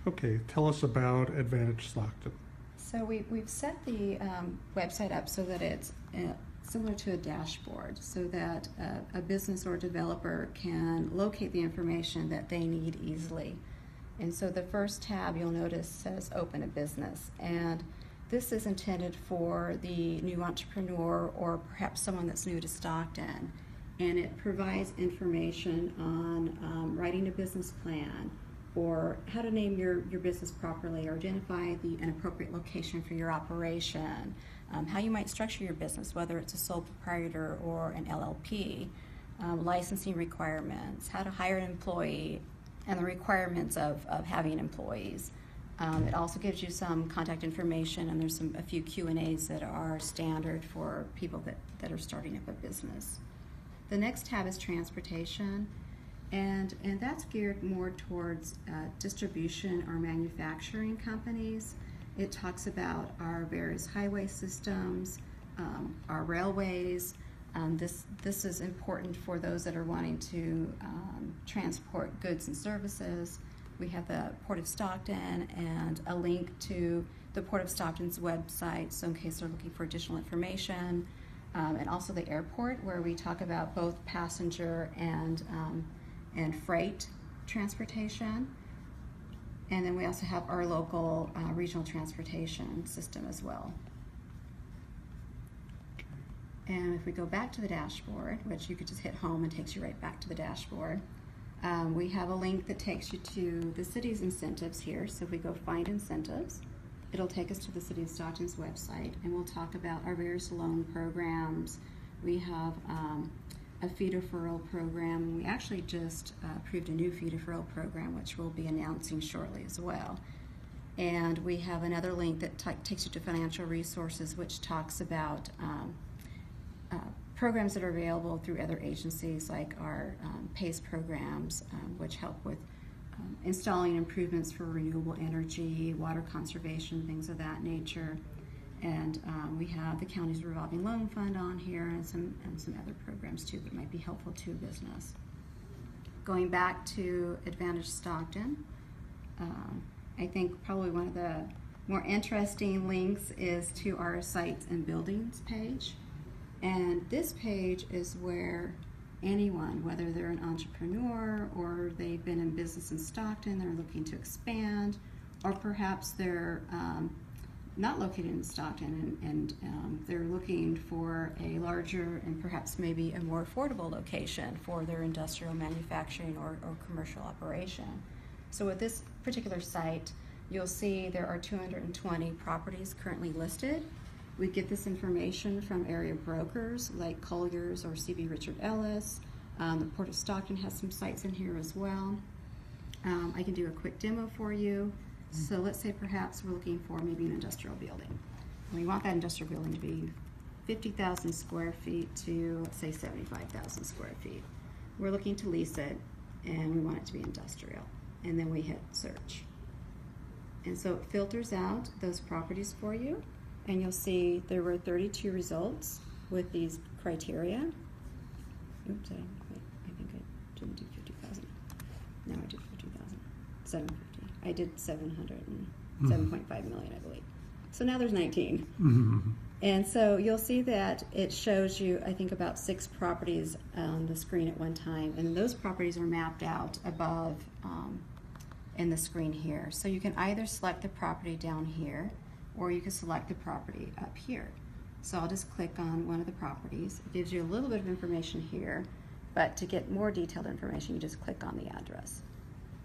Okay, tell us about Advantage Stockton. So we've set the website up so that it's similar to a dashboard, so that a business or developer can locate the information that they need easily. And so the first tab you'll notice says Open a Business, and this is intended for the new entrepreneur or perhaps someone that's new to Stockton. And it provides information on writing a business plan, or how to name your business properly, or identify an appropriate location for your operation, how you might structure your business, whether it's a sole proprietor or an LLP, licensing requirements, how to hire an employee, and the requirements of having employees. It also gives you some contact information, and there's a few Q&As that are standard for people that are starting up a business. The next tab is Transportation, and that's geared more towards distribution or manufacturing companies. It talks about our various highway systems, our railways. This is important for those that are wanting to transport goods and services. We have the Port of Stockton and a link to the Port of Stockton's website, so in case they're looking for additional information. And also the airport, where we talk about both passenger and freight transportation. And then we also have our local regional transportation system as well. And if we go back to the dashboard, which you could just hit home and takes you right back to the dashboard, we have a link that takes you to the city's incentives here. So if we go Find Incentives, it'll take us to the City of Stockton's website, and we'll talk about our various loan programs. We have a fee deferral program, and we actually just approved a new fee deferral program, which we'll be announcing shortly as well. And we have another link that takes you to financial resources, which talks about programs that are available through other agencies, like our PACE programs, which help with installing improvements for renewable energy, water conservation, things of that nature. And we have the county's revolving loan fund on here, and some other programs too that might be helpful to a business. Going back to Advantage Stockton, I think probably one of the more interesting links is to our sites and buildings page. And this page is where anyone, whether they're an entrepreneur or they've been in business in Stockton, they're looking to expand, or perhaps they're not located in Stockton and they're looking for a larger and perhaps maybe a more affordable location for their industrial manufacturing or commercial operation. So with this particular site, you'll see there are 220 properties currently listed. We get this information from area brokers like Colliers or C.B. Richard Ellis. The Port of Stockton has some sites in here as well. I can do a quick demo for you. So let's say perhaps we're looking for maybe an industrial building. We want that industrial building to be 50,000 square feet to, let's say, 75,000 square feet. We're looking to lease it, and we want it to be industrial. And then we hit search. And so it filters out those properties for you. And you'll see there were 32 results with these criteria. Oops, I think I didn't do 50,000. No, I did 50,000. 750. I did 7.5 million, I believe. So now there's 19. Mm-hmm. And so you'll see that it shows you, I think, about 6 properties on the screen at one time. And those properties are mapped out above in the screen here. So you can either select the property down here, or you can select the property up here. So I'll just click on one of the properties. It gives you a little bit of information here, but to get more detailed information, you just click on the address.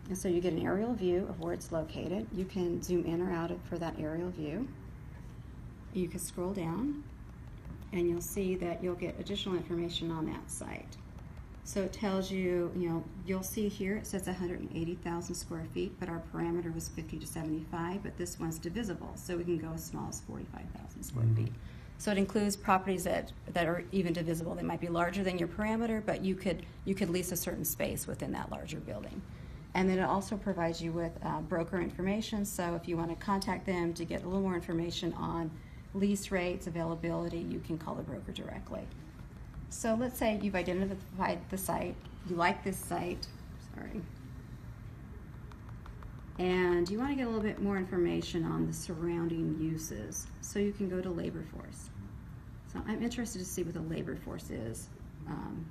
And so you get an aerial view of where it's located. You can zoom in or out for that aerial view. You can scroll down, and you'll see that you'll get additional information on that site. So it tells you, you'll see here it says 180,000 square feet, but our parameter was 50 to 75, but this one's divisible, so we can go as small as 45,000 square feet. So it includes properties that are even divisible. They might be larger than your parameter, but you could lease a certain space within that larger building. And then it also provides you with broker information, so if you want to contact them to get a little more information on lease rates, availability, you can call the broker directly. So let's say you've identified the site, you like this site, sorry. And you want to get a little bit more information on the surrounding uses, so you can go to labor force. So I'm interested to see what the labor force is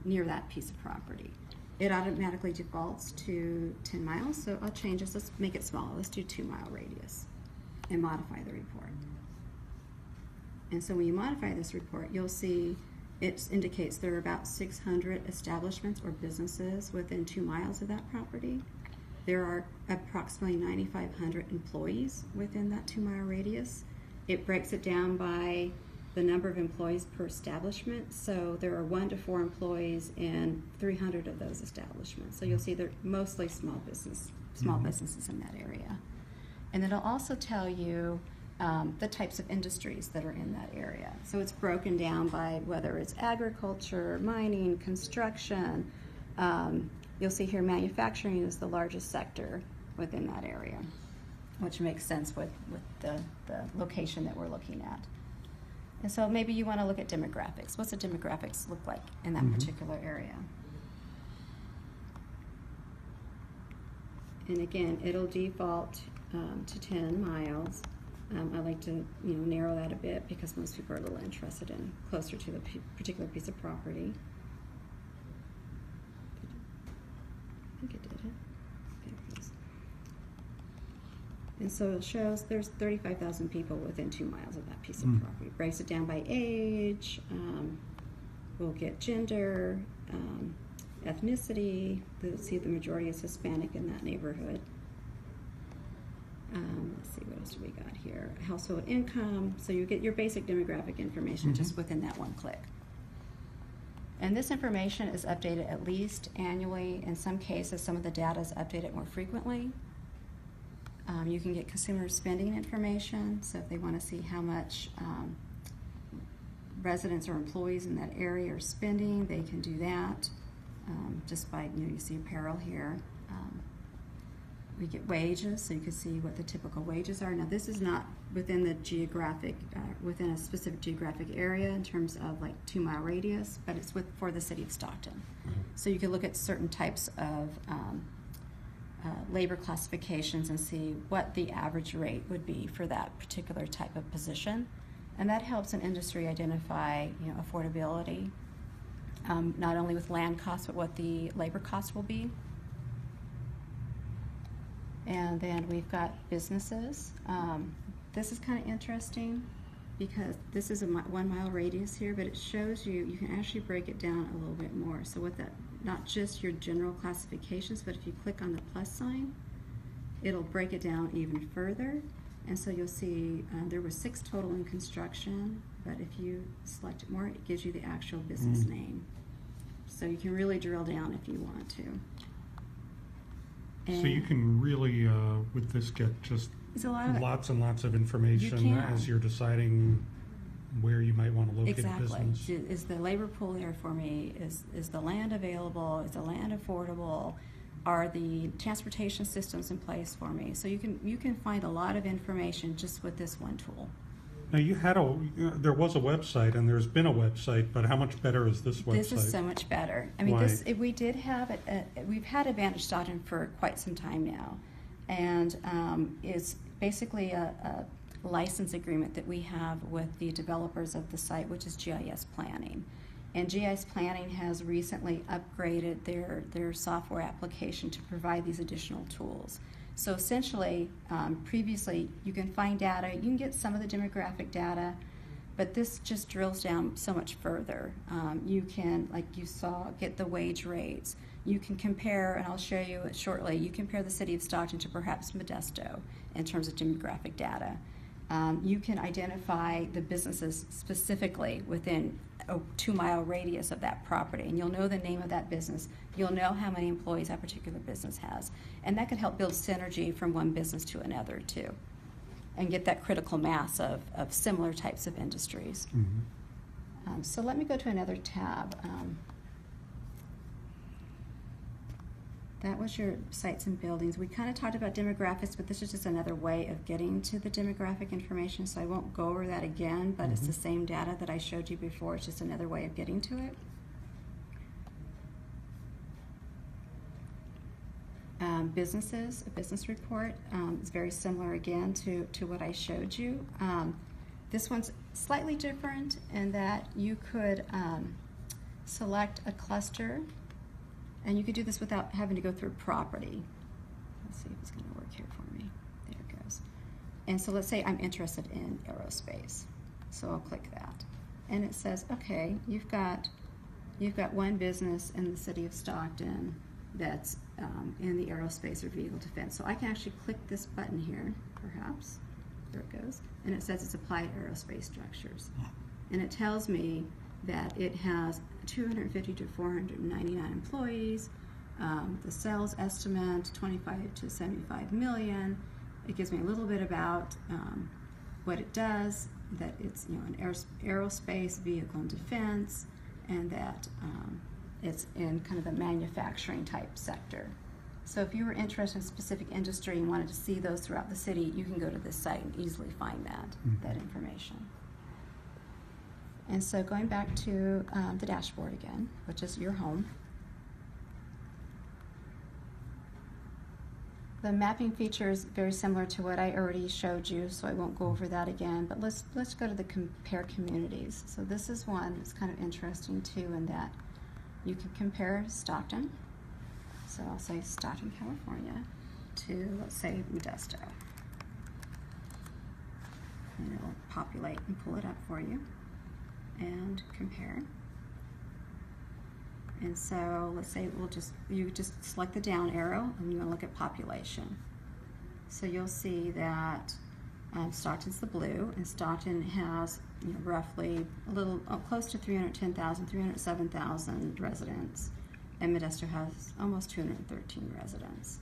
near that piece of property. It automatically defaults to 10 miles, so I'll change this. Let's make it smaller. Let's do 2-mile radius and modify the report. And so when you modify this report, you'll see it indicates there are about 600 establishments or businesses within 2 miles of that property. There are approximately 9,500 employees within that 2-mile radius. It breaks it down by the number of employees per establishment. So there are 1 to 4 employees in 300 of those establishments. So you'll see they're mostly small businesses in that area. And it'll also tell you the types of industries that are in that area. So it's broken down by whether it's agriculture, mining, construction. You'll see here manufacturing is the largest sector within that area, which makes sense with the location that we're looking at. And so maybe you want to look at demographics. What's the demographics look like in that particular area? And again, it'll default to 10 miles. I like to narrow that a bit because most people are a little interested in closer to the particular piece of property. I think it did it. Okay, please. And so it shows there's 35,000 people within 2 miles of that piece of property. It breaks it down by age. We'll get gender, ethnicity. We'll see the majority is Hispanic in that neighborhood. Let's see, what else do we got here? Household income. So you get your basic demographic information just within that one click. And this information is updated at least annually. In some cases, some of the data is updated more frequently. You can get consumer spending information. So if they want to see how much residents or employees in that area are spending, they can do that just by, you see apparel here. We get wages, so you can see what the typical wages are. Now, this is not within the geographic, within a specific geographic area in terms of like 2-mile radius, but it's for the city of Stockton. So you can look at certain types of labor classifications and see what the average rate would be for that particular type of position, and that helps an industry identify, affordability, not only with land costs but what the labor costs will be. And then we've got businesses. This is kind of interesting because this is a 1-mile radius here, but it shows you can actually break it down a little bit more. So with that, not just your general classifications, but if you click on the plus sign, it'll break it down even further. And so you'll see there were 6 total in construction, but if you select it more, it gives you the actual business name. So you can really drill down if you want to. So you can really, with this, get just lots and lots of information as you're deciding where you might want to locate a business. Is the labor pool there for me? Is the land available? Is the land affordable? Are the transportation systems in place for me? So you can find a lot of information just with this one tool. Now there was a website and there's been a website, but how much better is this website? This is so much better. I mean, we did have we've had Advantage Stockton for quite some time now, and it's basically a license agreement that we have with the developers of the site, which is GIS Planning. And GIS Planning has recently upgraded their software application to provide these additional tools. So essentially, previously, you can find data, you can get some of the demographic data, but this just drills down so much further. You can, like you saw, get the wage rates. You can compare, and I'll show you it shortly, you compare the city of Stockton to perhaps Modesto in terms of demographic data. You can identify the businesses specifically within a 2-mile radius of that property, and you'll know the name of that business. You'll know how many employees that particular business has, and that can help build synergy from one business to another too, and get that critical mass of similar types of industries. So let me go to another tab. That was your sites and buildings. We kind of talked about demographics, but this is just another way of getting to the demographic information, so I won't go over that again, but it's the same data that I showed you before. It's just another way of getting to it. businesses, a business report. It's very similar again to what I showed you. This one's slightly different in that you could select a cluster, and you could do this without having to go through property. Let's see if it's going to work here for me. There it goes. And so let's say I'm interested in aerospace. So I'll click that. And it says, okay, you've got one business in the city of Stockton that's in the aerospace or vehicle defense. So I can actually click this button here, perhaps. There it goes. And it says it's applied aerospace structures. And it tells me that it has 250 to 499 employees. The sales estimate 25 to 75 million. It gives me a little bit about what it does, that it's an aerospace vehicle and defense, and that it's in kind of the manufacturing type sector. So if you were interested in a specific industry and wanted to see those throughout the city, you can go to this site and easily find that information. And so going back to the dashboard again, which is your home. The mapping feature is very similar to what I already showed you, so I won't go over that again, but let's go to the compare communities. So this is one that's kind of interesting too, in that you can compare Stockton. So I'll say Stockton, California, to, let's say, Modesto. And it'll populate and pull it up for you and compare. And so let's say you just select the down arrow and you want to look at population. So you'll see that Stockton's the blue, and Stockton has roughly a little close to 310,000, 307,000 residents, and Modesto has almost 213 residents.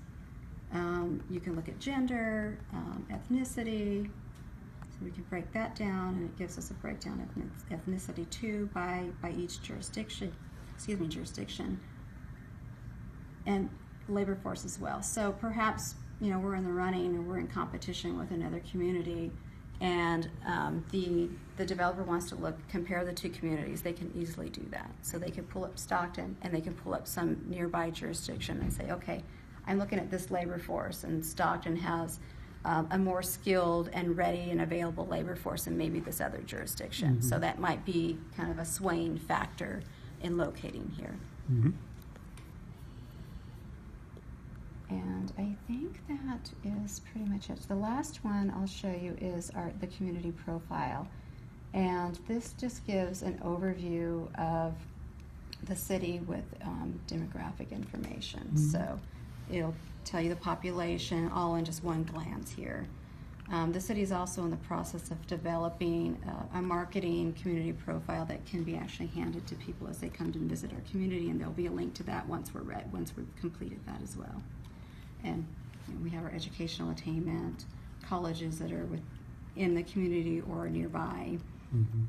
You can look at gender, ethnicity. So we can break that down, and it gives us a breakdown of ethnicity too by each jurisdiction. And labor force as well. So perhaps we're in the running or we're in competition with another community, and the developer wants to compare the two communities. They can easily do that. So they can pull up Stockton and they can pull up some nearby jurisdiction and say, okay, I'm looking at this labor force, and Stockton has a more skilled and ready and available labor force than maybe this other jurisdiction. Mm-hmm. So that might be kind of a swaying factor in locating here. Mm-hmm. And I think that is pretty much it. The last one I'll show you is the community profile. And this just gives an overview of the city with demographic information. Mm-hmm. So it'll tell you the population all in just one glance here. The city is also in the process of developing a marketing community profile that can be actually handed to people as they come to visit our community, and there'll be a link to that once we've completed that as well. And we have our educational attainment, colleges that are in the community or nearby. Mm-hmm.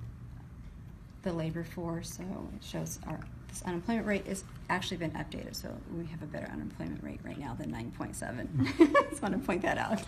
The labor force, so it shows this unemployment rate is actually been updated, so we have a better unemployment rate right now than 9.7. Just want to point that out.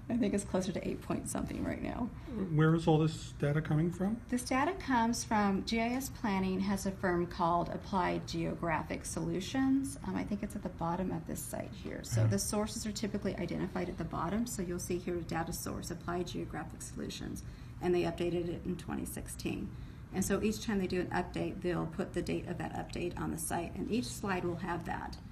I think it's closer to 8 point something right now. Where is all this data coming from? This data comes from GIS Planning, has a firm called Applied Geographic Solutions. I think it's at the bottom of this site here. So the sources are typically identified at the bottom. So you'll see here data source, Applied Geographic Solutions, and they updated it in 2016. And so each time they do an update, they'll put the date of that update on the site, and each slide will have that.